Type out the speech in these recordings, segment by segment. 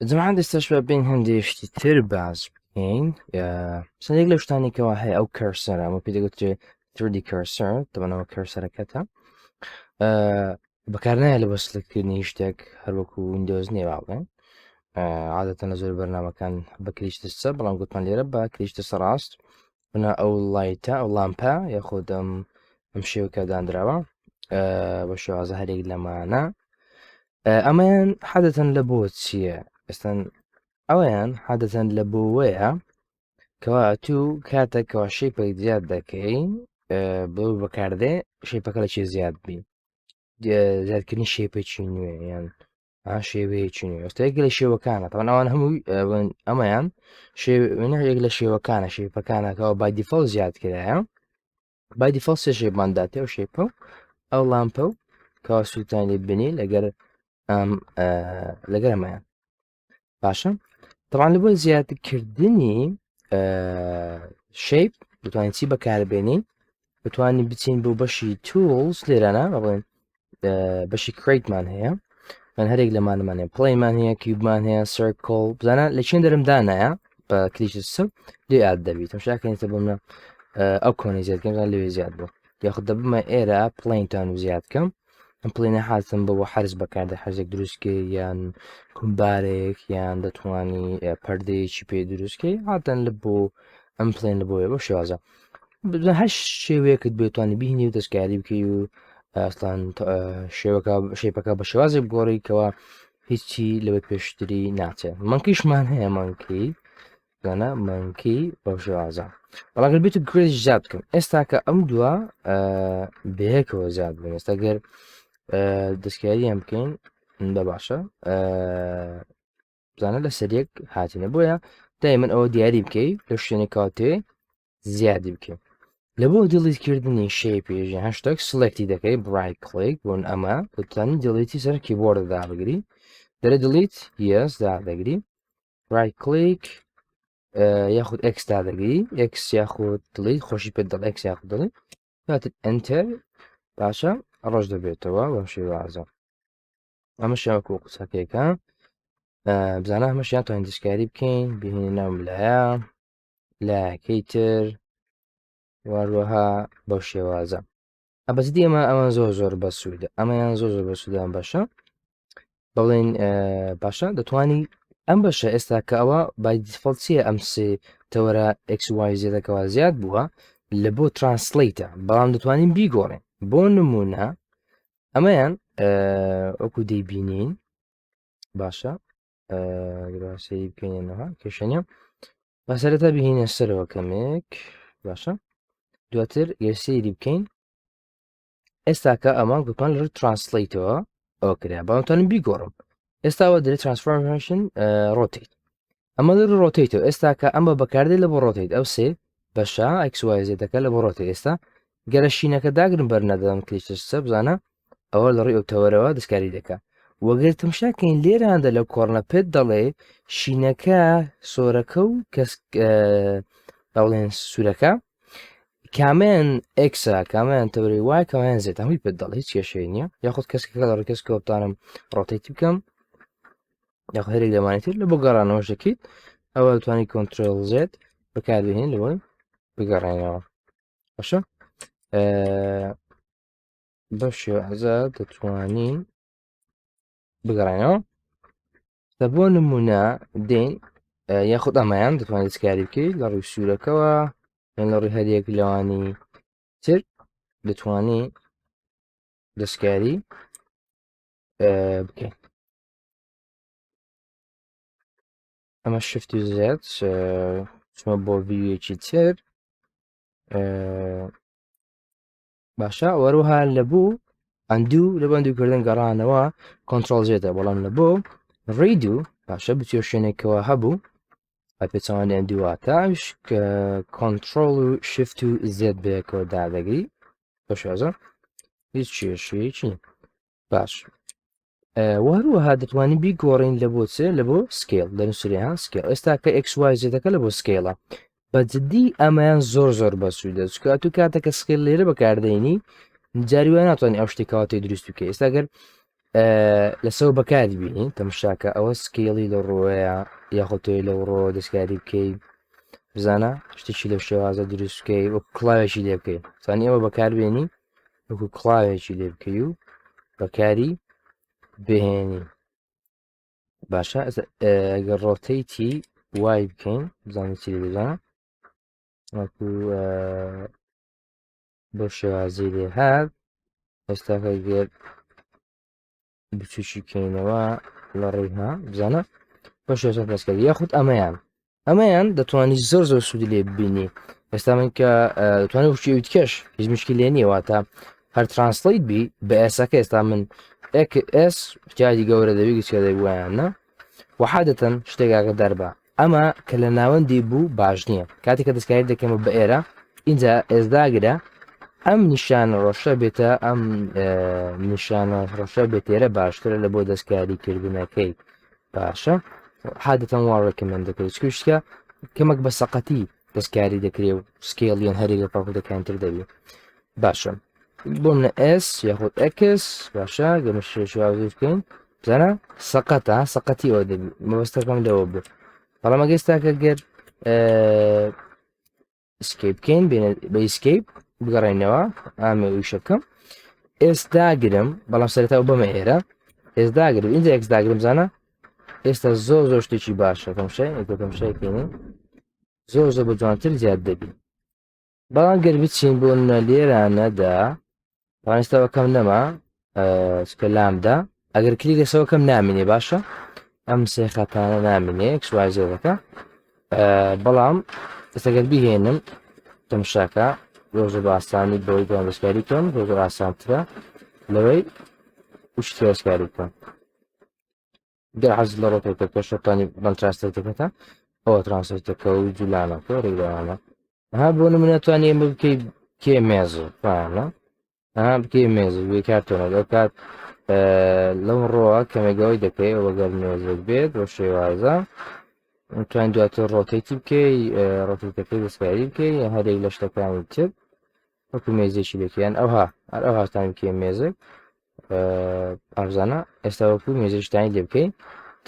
جەماعەت ئێستاش بە بین هەندێشتی تر باز بکەین مثلا یەک لەو شتانێکەوە هەیە ئەو کەرسەرە ئەمە پێی دەگوترێت 3D کەرسەر دەبنەوە کەرسەرەکەتە بەکارنایە لە بۆ سلکتکردنی شتێک هەروەکو وینندۆز نیێ باڵێن عادەتەن لە زۆر بەرنامەکان بە کلیشتسە بەڵام گوتمان لێرە بە کلیشتسە ڕاست بنا ئەو لایتە ئەو لامپە یاخۆ ئەم شێوکە دانراوە بە شێوازە هەرێک لەمانە ئەمەیان حەدەتەن لە بۆ چییە؟ ئێستان ئەویان حادەتەن لە بۆوەیە کەوا تو کاتێکەوە شێپێک زیاد دەکەین بۆ بەکاردێ شێپەکە لە چێ زیاد بین زیادکردنی شێپێکی نوێ یان شێوەیەکی نوێ ئێستاەک لە شێوەکانە تاوان ئەوان هەمووی ئەمەیان یەک لە شێوەکانە شێپەکانەکەەوە بای دیفۆڵ زیاد کرایە بای دیفۆڵ سێ شێپمانداتێ و شێپە و ئەو لامپە و کەوا سووتان لێ بنی لەگەر ئەمەیان باشە طبعا لە بۆ زیادکردنی شەیپ دەتوانین چی بەکاربێنین بتوانین بچین بۆ بەشی تولز لێرانە بڵێن بەشی کریتمان هەیە من هەرێک لەمانمان هەیە پڵیمان هەیە کیوبمان هەیە سرکل بزانە لە چێن دەرمدانایە بە کلیش سە لێ ئاد دەبیت شاکەنیتە بمە ئەو کۆنی زیادکەم لەوێ زیاد بوو یاخود دەبمە ئێرە پڵینتان و زیادکەم ئەم پڵینە حاتم بە بۆ حرز بەکاردە حەزێک دروستکە یان کومبارێک یان دەتوانی پەردەیەکی پێ دروستکەی هاتەن لە بۆ ئەم پڵێن لە بۆیە بۆ شێوازە هەش شێوەیەکت بێتوانی بینی و دەستکاری بکەی و ئەسلان شێپەکە بە شێوازێ بگۆڕیکەوە هیچی لەوە پێشتری ناچێت منکیشمان هەیە منکی زانە منکی بەو شێوازە بەڵاگەر بێت و گرێژ زیاد بکەم ئێستا کە ئەم دووە بەیەکەوە زیاد بن ئێستا گەر دەستکاریان بکەین بە باشە بزانە لە سەرێک هاتینە بۆیە دای من ئەوە دیاری بکەی لە شوێنی کاتێ زیادی بکەین لە بۆ دیڵیتکردنی شێپێژی هەشتێک سلکتی دەکەی برای کلیک بۆن ئەمە دەتوانین دڵیتی سەر کیبۆردەدا بگری دەرە دڵیت یەسدا دەگری برای کلیک یاخود ئەکسدا دەگری ئەکس یاخود دڵیت خۆشی پێ دڵ ئەکس یاخود دڵی کاتت ئەنتەر باشە ڕۆژ دەبێتەوە بەم شێوازە ئەمە شێوەکە قسەکەیەکە بزانە هەمەشیان توانین دەستکاری بکەین بینی ناوم لایە لایەکەی تر واروەها بەو شێوازە ئەبەزدی ئەمە زۆر بەسوودە ئەمەیان زۆر بەسوودان باشە بڵێن باشە دەتوانی ئەم بەشە ئێستا کە ئەوە بای دیفۆڵت چیە ئەم سێ تەوەرە XY زێدەکەەوە زیاد بووە لە بۆ ترانسلیتە بەڵام دەتوانین بیگۆڕێن بۆ نمونە ئەمەیان ئەوکو دەیبینین باشە گراسی بکەینەوە کێشەنە بەسەرەتا بهینە سەرەوە کەمێک باشە دواتر گەرسەیری بکەین ئێستاکە ئەمان گوتمان لەر ترانسلیتەوە ئەو کرا بەڵامتوانین بیگۆڕم ئێستاوە دەرێت ترانسفۆرمێشن ڕۆتیت ئەمە لەر ڕۆتیتەوە ئێستاکە ئەمە بەکاردێت لە بۆ ڕۆتیت ئەو سێ بەشە XYزێتەکە لە بۆ ڕۆتی ئێستا گەرە شینەکە داگرم بەرنەدەم کلیشتە بزانە ئەوە لە ڕێی ئەو تەوەرەوە دەستکاری دەکات وەگەر تەمشاکەین لێراندا لە کۆڕنە پێت دەڵێ شینەکە سۆرەکە و کەس بەڵێن سوورەکە کامیان ئەکسا کامیان تەوری وای کەمایان زێت هەمووی پێت دەڵ هیچ کێشەی نییە یاخود کەسەکە لە ڕێکەسکەوە بتانم ڕۆتێتی بکەم یاخ هەرێک لەمانێتتر لە بۆ گەڕانەوە دەکەیت ئەوە دەتوانانی کۆنتترۆل زێت بەکاربهێن لەوەی بگەڕێنەوە باشە بەو شێوازە دەتوانین بگەڕێنەوە دە بۆ نمونە دێن یاخود ئەمایان دەتوانێت دەستکاری بکەیت لە ڕووی سوورەکەەوە یان لە ڕووی هەرێک لەوانی تر دەتوانی دەستکاری بکەین ئەمە شفتی زێت چمە بۆ ڤیوەیەکی تر باشە وەروها لە بوو ئەندوو لە بەندووکردن گەڕانەوە کۆنتترۆل زێتە بەڵام لە بۆ ڕیدو باشە بچێ شوێنێکەوە هەبوو پێچوانی ئەندوواتاش کە کۆنتترۆل و شفت و زێت بەیەکەوە دادەگری بە شێزە هیچ کێشەیەکی باش وەروەها دەتوانین بیگۆڕین لە بۆ چێ لە بۆ سکیل دەنووسریها سکیل ئێستا کە XY زێتەکە لە بۆ سکیلە بەجددی ئەمەیان زۆر بەسوودە چکات و کاتێکە سکیل لێرە بەکاردەینی جاریوان ناتوانانی ئەو شتێکاوەتی دروست بکە ئێستا گەر لەسەر بەکاری بینین تەمشاکە ئەوە سکێڵی لە ڕۆیە یاخۆتۆی لەو ڕۆ دەستکاری بکەی بزانە شتێکی لە شێوازە دروستکەی وە کڵاوێکی لێ بکەی زانی ئەوە بەکاربێنی وەکو کڵاوێکی لێ بکەی و بەکاری بهێنی باشە ئەگەر ڕۆتەیتی وای بکەین بزانانی چی بزانە وەکو بۆ شێوازی لێ هات ئێستاکە گەر بچوشی بکەینەوە لە ڕێها بزانە بە شێوازە دەستکرد یاخود ئەمەیان دەتوانانی زۆر سوودی لێ ببینی ئێستا من کە دەتوانێت وشی وتکەش هیچ مشکی لێ نییەوە تا هەر ترانسلیت بی بە ئێساکە ئێستا من ئس جادی گەورە دەوی گچکە دەیوایانە وحادەتەن شتێکاکە دەربە ئەمە کە لە ناوەندی بوو باش نییە کاتێک کە دەستکاری دەکەمە بە ئێرە اینجا ئێزداگرە ئەم نیشانە ڕۆشە بێتە ئەم نیشانە ڕۆشە بێتێرە باشترە لە بۆ دەستکاریکردنەکەی باشە حادەتەن وا ڕێکمەند دەکەیت چکشتە کەمەک بە سەقەتی دەستکاری دەکرێت و سکێڵیان هەری لە پاکودەکانتر دەبێت باشە بۆ منە ئس یاخود ئەکس باشە گەمەشێشوازی بکەین بزانە سەقەتی ئەوە دەبێت مەبەستەکەم لەوە بوو بەڵام ئەگەستاکە گەر سکیپ بکەین بە ئیسکیپ بگەڕێنەوە ئامێ ویشەکەم ئێستاگرم بەڵام سەرەتا بەمە ئێرە ئێستاگرم اینجا ئەکسداگرم زانە ئێستا زۆر شتێکی باشە کەم شایکەین زۆر بە جوانتر زیاد دەبی بەڵام گەر بچین بۆ لێرانەدا پانستەوەکەم نەما سکە لامدا ئەگەر کلی لەسەوەکەم نامینێ باشە ئەم سێ خەتانە نامینێ کسوازێەکە بەڵام ئێستاگەر بهێنم تەمشاکە زۆر بە ئاسانی بۆی دوان دەستکاری بکەم زۆر ئاسانترە لەوەی شتی دەستکاری بکەم گەر حەز لە ڕۆتێکەکە شەتانی بەم ترانسلیتەکەتە ئەوە ترانسلیتەکە و جوولانەکە ڕێگەوانە ها بۆ نمونەتوانی ئێمە بکەی کێ مێزە پانە بکەی مێزە وێ کارتۆنە لەو کات لەم ڕۆوە کەمێگەوەی دەکەی وەگەر مێزێک بێت بۆ شێوازە توان دواتر ڕۆتێتی بکەی ڕۆتێتەکەی دەستکاری بکەی هەرێک لە شتەکانی تر وەکو مێزێکی لێکیان ئەوها ئەو هاستانی بکەی مێزێک ئازانە ئێستا وەکو مێزیشتانی لێ بکەین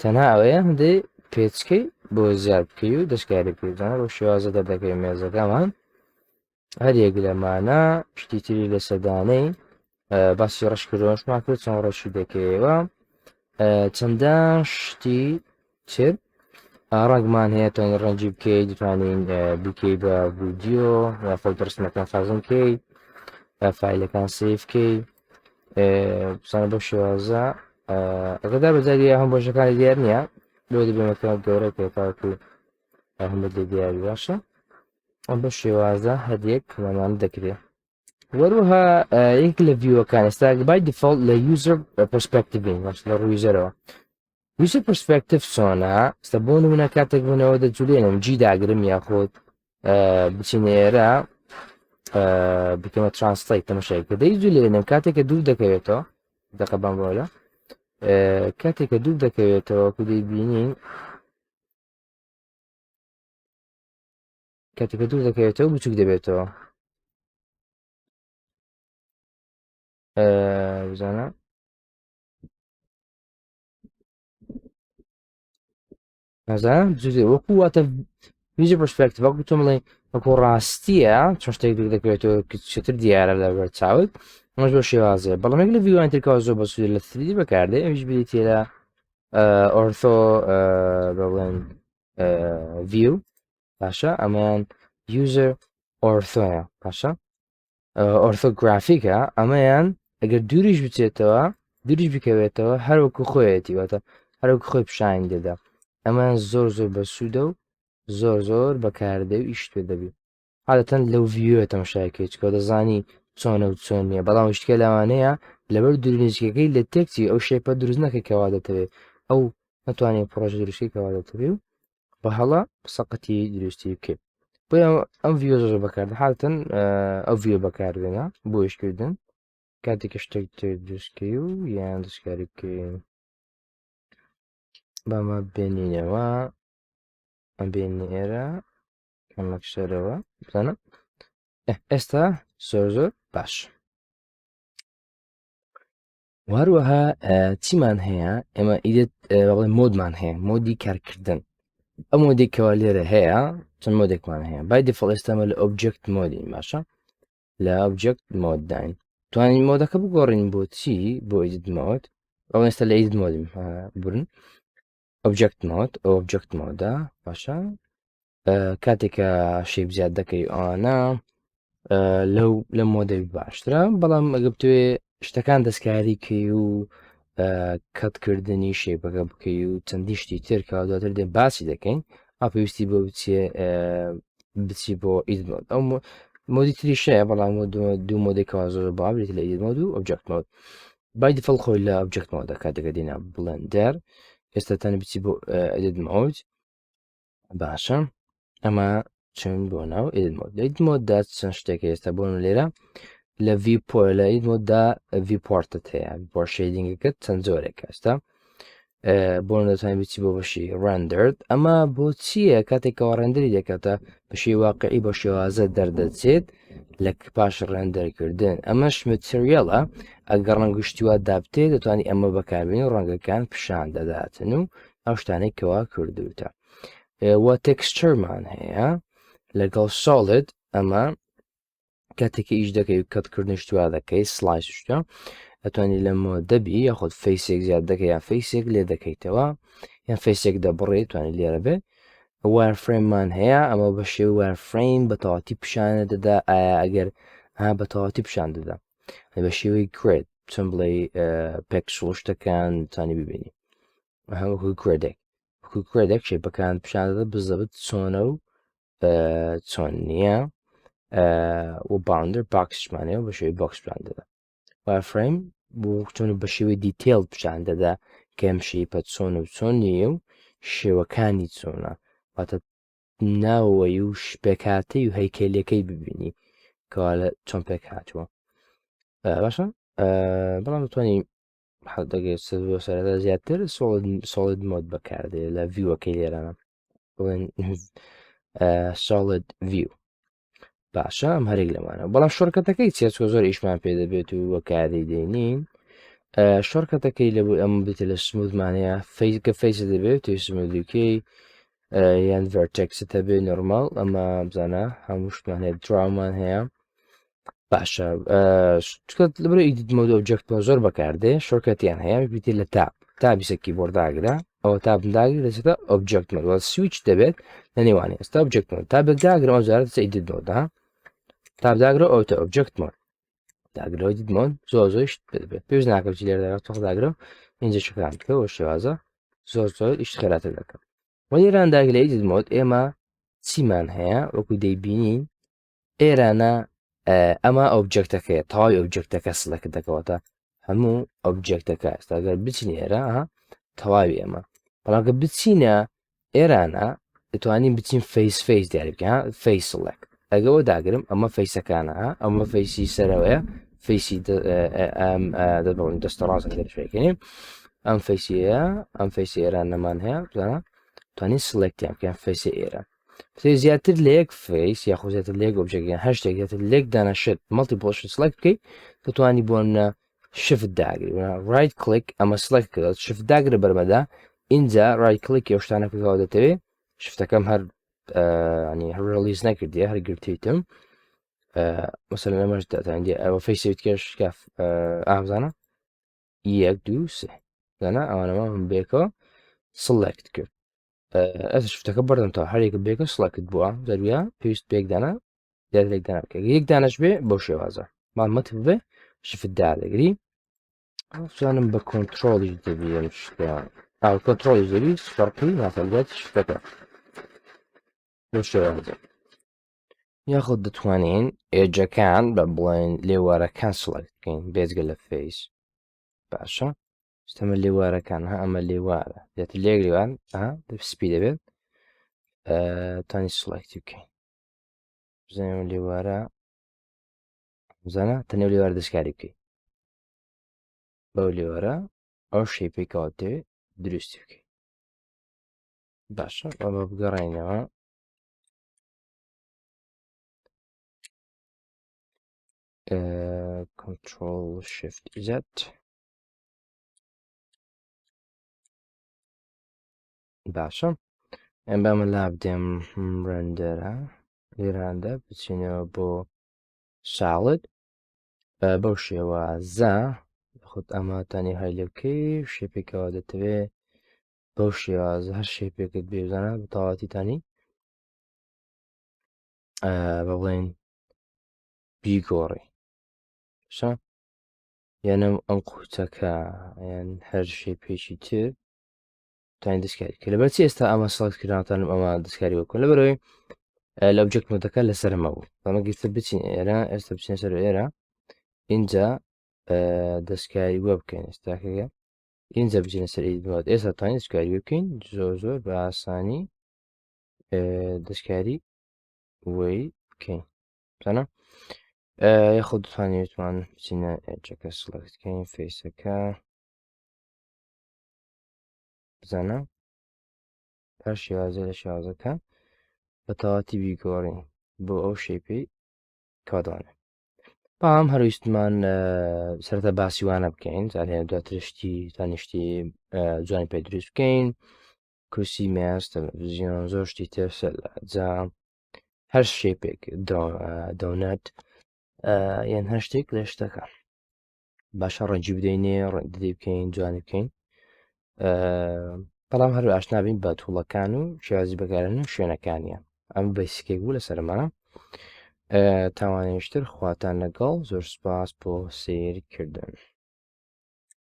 تەنها ئەوەیە هەندێک پێچکەی بۆ زیاد بکەی و دەستکاری بکەیتزانە بۆ شێوازە دەردەکەی مێزەکەمان هەرێک لەمانە شتی تری لە سەدانەی باسی ڕشکردۆشمان کرد چەند ڕەشی دەکەیەوە چەندان شتی تر ڕنگمان هەیە توانین ڕەنجی بکەیت دەتوانین بکەی بە ڤیدیۆ یا فۆلدەرسمەکان خازم بکەی فایلەکان سیفکەی بزانە بۆ شێوازە ئەگەدا بەجاری هەم بۆشەکانی دیار نییە لۆ دەبێمەکە گەورە پێکاکو هەم بە دیاری باشە ئەم بە شێوازە هەدێک لەمان دەکرێت وەروها یەک لە ڤیوەکان ئێستا بای دیفۆڵت لە یوزەر پەرسپێکتیڤین باش لە ڕوویزەرەوە ویزە پرسپێکتیڤ چۆنە ئێستا بۆ نمونە کاتێک بوونەوە دەجوولێنم جی داگرم یاخۆت بچینێرە بکەمە ترانسلیت تەمەشای کە دەیجوولێنم کاتێککە دوور دەکەوێتەوە دەقە بەم بۆلە کاتێککە دوور دەکەوێتەوە کو دەیبینین کاتێککە دوور دەکەوێتەوە بچوک دەبێتەوە بزانە نازانم وەکو واتە ویژە پرسپێکتیڤ وەکو تۆ بڵێ وەکو ڕاستیە چۆن شتێک دوور دەکەوێتەوە چتر دیارە لە بەر چاوت ئەمەش بۆ شێوازێ بەڵام لە ڤیوان ترکەوە زۆر بەسوودی لە 3D بەکاردێ ئەویش بێت تێدا ئۆرتۆ بڵێن ڤیو باشە ئەمەیان یوزەر ئۆرتۆیە باشە ئۆرتۆگرافیکە ئەمەیان ئەگەر دووریش بچێتەوە دووریش بکەوێتەوە هەروەکو خۆیەتی واتە هەروەکو خۆی پیشان دێدا ئەمان زۆر بەسوودە و زۆر بەکاردێ و ئیش پێ دەبێت حالەتەن لەو ڤیوە تەماشاکەیت کە دەزانی چۆنە و چۆن نییە بەڵام شتکە لەوانەیە لەبەر دوورنیزیەکەی لە تێکتی ئەو شێپە دروست نەکەیکەوا دەتەوێت ئەو ناتوانێت پڕۆژە دروستی کەوا دەتەوێت و بە هەڵا سەقەتی دروستی بکەیت بۆ ئەم ڤیۆ زۆر بەکارد حالەتەن ئەو ڤیۆ بەکاربێنە بۆ ئیشکردن کاتێکە شتێک دروستکەی و یان دەستکاری بکەین بەمە بێنینەوە ئەم بێنی ئێرە ئەمەکسەرەوە بزانە ئێستا زۆر باش وهروەها چیمان هەیە ئێمە ئیدت بەڵێ مۆدمان هەیە مۆدی کارکردن ئەم مۆدێکەوە لێرە هەیە چەند مۆدێکمان هەیە بای دیفڵ ئێستامە لە ئۆبجکت مۆدین باشە لە ئۆبجکت مۆدداین توانین مۆدەکە بگۆڕین بۆ چی بۆ ئیدت مۆد ئەو ئێستا لە ئیدت مۆدیم برن ئۆبجکت مۆد ئۆبجکت مۆدا باشە کاتێکە شێپ زیاد دەکەی ئەوانە لە مۆدەی باشترە بەڵام ئەگە بتوێ شتەکان دەستکاریکەی و کەتکردنی شێپەکە بکەی و چەندی شتی ترکە دواتر دێ باسی دەکەین پێویستی بۆ بچی بۆ ئیدمۆد ئەو مۆدی تریشەیە بەڵام دوو مۆدێکەوە زۆر باوێت لە ئیدمۆد و ئۆبجکت مۆد بای دیفڵ خۆی لە ئۆبجکت مۆدە کاتێکە دێنا بڵندەر ئێستا تەنە بچی بۆ ئیدمۆد باشە ئەمە چون بۆ ناو ئیدمۆددا چەند شتێکی ئێستا بۆن لێرە لە ڤیپۆ لە ئیدمۆددا ڤیپۆرتت هەیە بۆ شێدینگەکەت چەند جۆرێک ئێستا بۆ دەتوانین بچی بۆ بەشی ڕندرد ئەمە بۆ چییە کاتێکەوە ڕندری دەکاتە بەشی واقعی بۆ شێوازە دەردەچێت لە پاش ڕندەرکردن ئەمەش متریەڵە ئەگەر ڕەنگشتیوە دابتێ دەتوانانی ئەمە بەکاربیین و ڕەنگەکان پیشان دەداتن و ئەو شتانەی کەوا کردوتە وە تێکسچەرمان هەیە لەگەڵ ساڵت ئەمە کاتێکی ئیش دەکەی و کەتکردن شتوا دەکەی سلایس شتە ئەتوانی لە مۆ دەبی یاخود فەیسێک زیاد دەکەی یان فەیسێک لێ دەکەیتەوە یان فەیسێک دەبڕێ توانانی لێرە بێ وارفرێممان هەیە ئەمە بە شێ وارفرین بە تەواتی پیشانە دەدا ئایا ئەگەر بە تەواتی پیشان دەدا بە شێوەی کرێت چۆن بڵێ پێکسڵ شتەکان توانی ببینی هەموو کرێدێک شێپەکان پیشان دەدا بزەبت چۆنە و چۆن نییە و باندر باکسمانەیە بە شێوی باکس پیان دەدا وارفریم بۆ چۆن بە شێوەی دیتێل پیشان دەدا کەم شێپە چۆن و چۆن نیە و شێوەکانی چۆنە واتە ناوەی و پێکاتی و هەیکلەکەی ببینی کەوا لە چۆن پێک هاتووە باشە بەڵام دەتوانانی دەگەێت سەرەتا زیاتر سۆڵید مۆد بەکاردێ لە ڤیوەکەی لێرانە بڵێن ساڵد ڤیو باشە ئەم هەرێک لەمانە بەڵام شۆرکەتەکەی چێچکە زۆر ئیشمان پێ دەبێت و وەکاری دێنین شۆرکەتەکەی لە بۆی ئەم بێت لە سموودمانەیە فەیکە فەیسە دەبێت توی سمودوکەی یان ڤەرتێکست هەبێ نۆرماڵ ئەمە بزانە هەموو شتمان هەیە دراومان هەیە باشە لەبەر ئیدیت مۆد ئۆبجکتەوە زۆر بەکاردێ شۆرکەتیان هەیە بیتی لە تابیسەکی بۆرداگرا ئەوە تابداگیر دەچێتە ئۆبجکت مۆد سویچ دەبێت لە نێوانی ئێستا ئۆبجکت مۆد تا بەداگرە ئەو جارە ئیدیت مۆدە تابداگرە ئەوتە ئۆبجکت مۆد داگرەوە ئیدیت مۆد زۆر شت دەبێت پێویست ناکەم چی لێرە تۆخداگرە اینجا شکان بکەوە شێوازە زۆر ئیش خێراتر دەکەم وەلیران داگرە لە ئیدیت مۆد ئێمە چیمان هەیە وەکو دەیبینین ئێرانە ئەمە ئۆبجکتەکەیە تەواوی ئۆبجکتەکە سڵەکە دەکەوەتە هەموو ئۆبجکتەکە ئێستاگەر بچین ئێرە تەواوی ئەمە بەڵامکە بچینە ئێرانە دەتوانین بچین فەیس دیاری بکە فەیسڵک ئەگەوە داگرم ئەمە فەیسەکانە ئەمە فەیسی سەرەوەیە فەیسی دەبڵین دەستە ڕاستە دەرشێکێنیم ئەم فەیسیە ئەم فەیسی ئێران نەمان هەیە بزانە توانین سڵێکتیان بکەن فەیسی ئێرە زیاتر لە یەک فەیس یاخۆ زیاتر لێک ئۆبجێکیان هەشتێک زیاتر لێک دانەشت مەڵتی پۆش سڵک بکەیت دەتوانی بۆنە شفت داگری ڕایت کلیک ئەمە سڵک کرد شفت داگرە بەرمەدا اینجا ڕای کلیک یۆشتانە پێکەوە دەتەوێت شفتەکەم هەر ڕلیز نەکردیە هەر گرتویتم مەسەر لەمەش دەتاندی ئەوە فەیسێت کێش ئامزانە یەک دوو سێ زانە ئەوانەمە من بێکەوە سڵێکت کرد ئەس شفتەکە بەردەمتەوە هەرێکە بێکە سڵەکت بووە دەرویە پێویست پێکدانە دیارێکدان بکە یەک دانش بێ بەو شێوازە مامەت بێ شفت دادەگری زانم بە کۆنتترۆلیش دەبیێن کۆنتترۆلی دەبی فەرقی نافەلات شفتەکە بۆ شێوازە یاخود دەتوانین ئێجەکان بە بڵێن لێوارەکان سڵەکت بکەین بێجگە لە فەیس باشە شتەمە لێوارەکان ئەمە لێوارە دێتە لێک لێوان سپی دەبێت تانی سڵێکتی بکەین بزانێ لێوارە بزانە تەنێو لێوار دەستکاری بکەیت بەو لێوارە ئەو شێپێک کەواتێ دروستی بکەیت باشە ئەمە بگەڕێنەوە Control Shift Z باشە ئەم بەمە لا بدێم ڕندەرە لێراندا بچینەوە بۆ ساڵت بەو شێوازە خودت ئەماتانی هەیلێ بکەی شێپێکەوە دەتەوێت بەو شێوازە هەر شێپێکت بێزانە بە تەواوەتیتانی بە بڵێن بیگۆڕی شە یانە ئەم قوچەکە یان هەر شێپێکی تر توانین دەستکاری کە لەبەرچی ئێستا ئەمە سەڵکردناتانم ئەمە دەستکاری وەکۆ لەبەرەوەی لە ئۆبجێکت مۆدەکە لەسەرمە بوو ئەمەگەیتە بچین ئێرە ئێستا بچینە سەر ئێرە اینجا دەستکاری وە بکەین ئێستاکەگە اینجا بچینە سەر ئیدمات ئێستا توانین دەستکاری بکەین زۆر بە ئاسانی دەستکاری وەی بکەین زانە یاخود دەتوانێتمان بچینە ئێجەکە سڵکتکەین فیسەکە بزانە هەر شێوازە لە شێوازەکە بە تەواتی بیگۆڕین بۆ ئەو شێپەی کادوانە بەڵام هەرویستمان سەرەتا باسیوانە بکەین زانێ دواترشتی تانیشتی جوانی پێ دروست بکەین کورسی مێز تەلەڤیزیۆن زۆر شتی تر جا هەر شێپێک دەونەت یان هەر شتێک لە شتەکە باشە ڕەنجی بدەینێ ڕێندەی بکەین جوانی بکەین بەڵام هەر ئاشنابین بە تووڵەکان و شێوازی بەکارن و شوێنەکانیە ئەم بەیسکێک بوو لەسەرمانە تاوانێشتر خواتان لەگەڵ زۆر سوپاس بۆ سیرکردن.